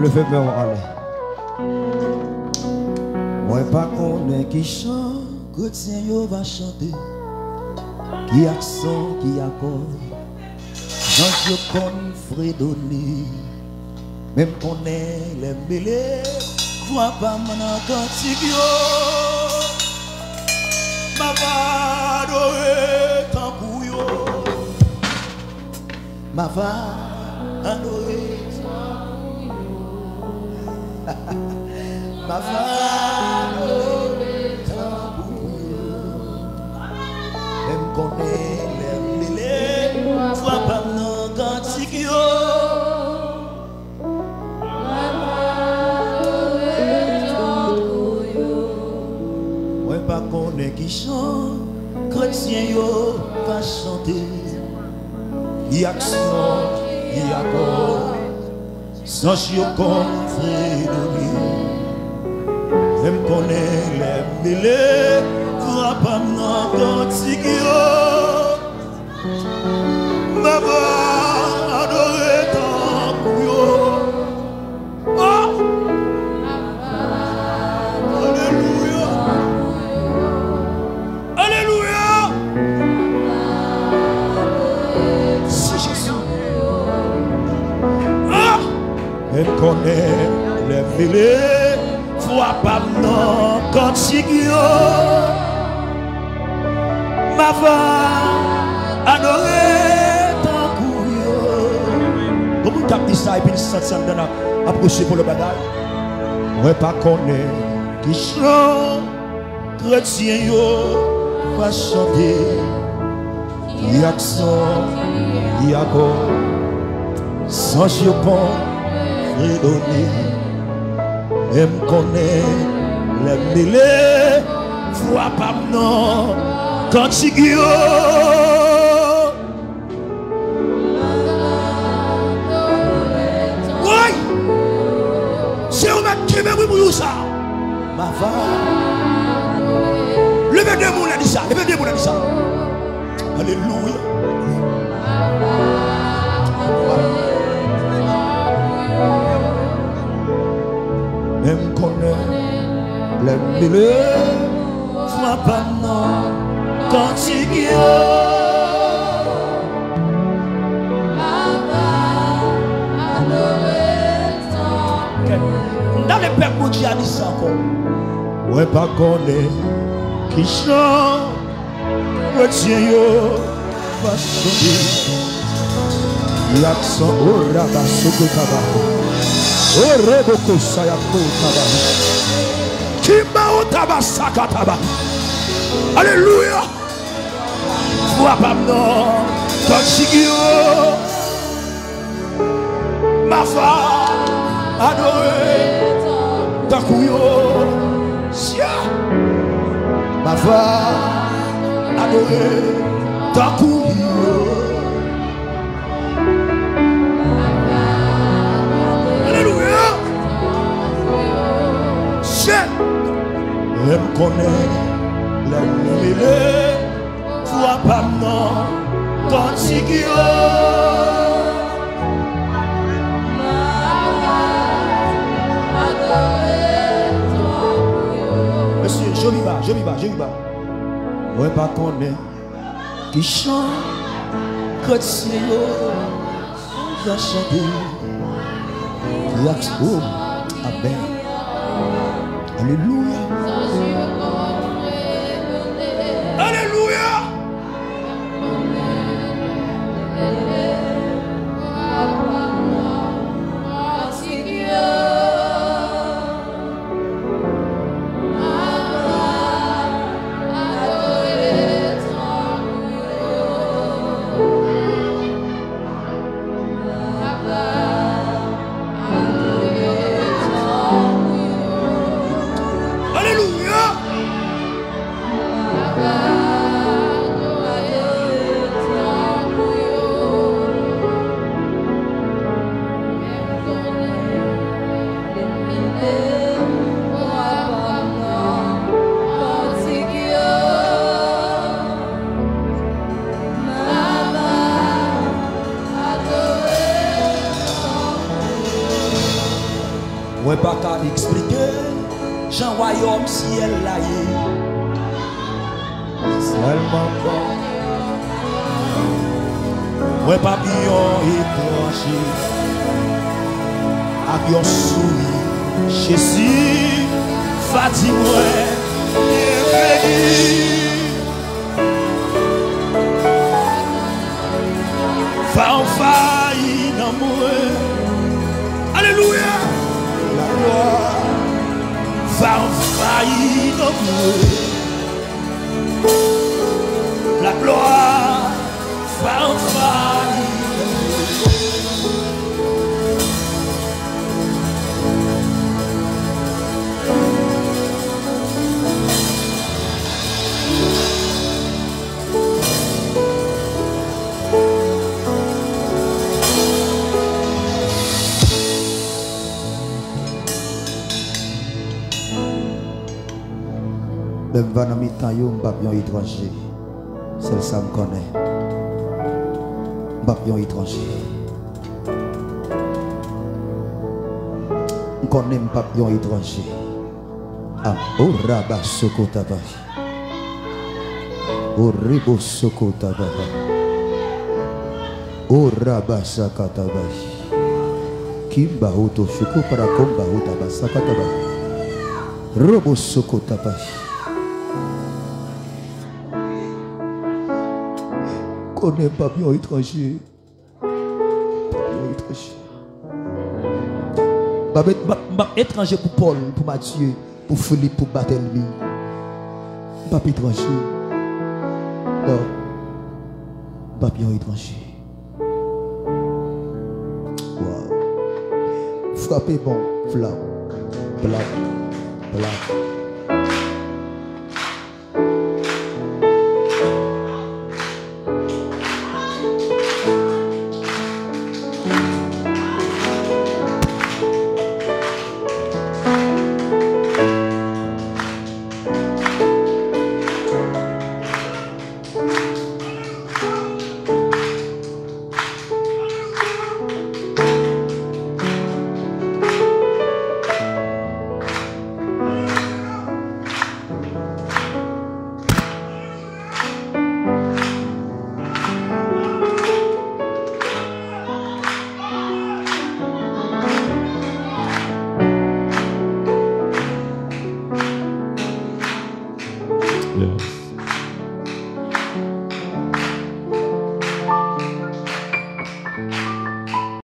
levez moi en moi pas connaît qui chante, chrétien yo va chanter. Qui accent, qui accord, j'en je connais fredonner. Même qu'on est les mêlés, vois pas mon cantique yo. Ma va adorer tant pour yo. Ma va adorer tant pour yo. Ma va adorer tant pour yo. Même qu'on est les mêlés, vois pas mon cantique yo. Qui chante, chrétien yo va chanter. Y accent, y accord, sans yo confrère de lui. Même qu'on est les mêlés, voit pas mon cantique yo. Ma va adorer tant pour yo. Elle connaît les mêlés, vois pas non cantique yo. Ma va adorer tant pour yo. Comment t'as dit ça et puis il s'en donne approcher pour le bagage? Ouais pas connaît qui chante, chrétien yo va chanter. Y accent, y accord, sans jupon. Redonner, même connaît les mêlés, vois pas non, cantique yo. Oui, c'est où mettre qui veut pour ça. Ma va, levez deux moules à dire ça, levez deux moules à dire ça. Alléluia. Même connaît les mêlés, vois pas non, cantique yo. Dans le peuple mon Dieu a dit ça encore. Ouais pas connaît qui chante, chrétien yo va chanter. L'accent au rabat soko tabac. Oh reboko sayako taba. Kimba otaba sakataba. Alléluia. Vois pas non, cantique yo. Ma fa adorer takuyo. Sia. Ma fa adorer takuyo. Même connaît les mêlés, vois pas non, cantique yo. Monsieur, je m'y bats. Ouais pas connaît qui chante, chrétien yo, va chanter. Oh, amen. Alléluia. Alléluia. Alléluia. Ouais, pas qu'à expliquer. Jean royaume ciel là. Seulement pas. Ouais, papillon étranger. Avion souris. Jésus, Fatima, bienvenue. Fanfaille dans mwen. Alléluia. La gloire. Fanfaille dans mwen. La gloire. Fanfaille. Même va dans mes temps, je ne suis pas étranger. C'est ça que je connais. Je ne suis pas étranger. Je connais pas étranger. Ah, oh, rabat soko tabac. Oh, ribo soko tabac. Oh, rabat saka tabac. Kimba hoto soko para komba hota saka tabac. Robo soko tabac. On n'est pas bien étranger. Étranger pour Paul, pour Mathieu, pour Philippe, pour Barthélemy. Pas étranger. Non. Pas bien étranger. Wow. Frappez bon. Flamme. Flamme. Flamme.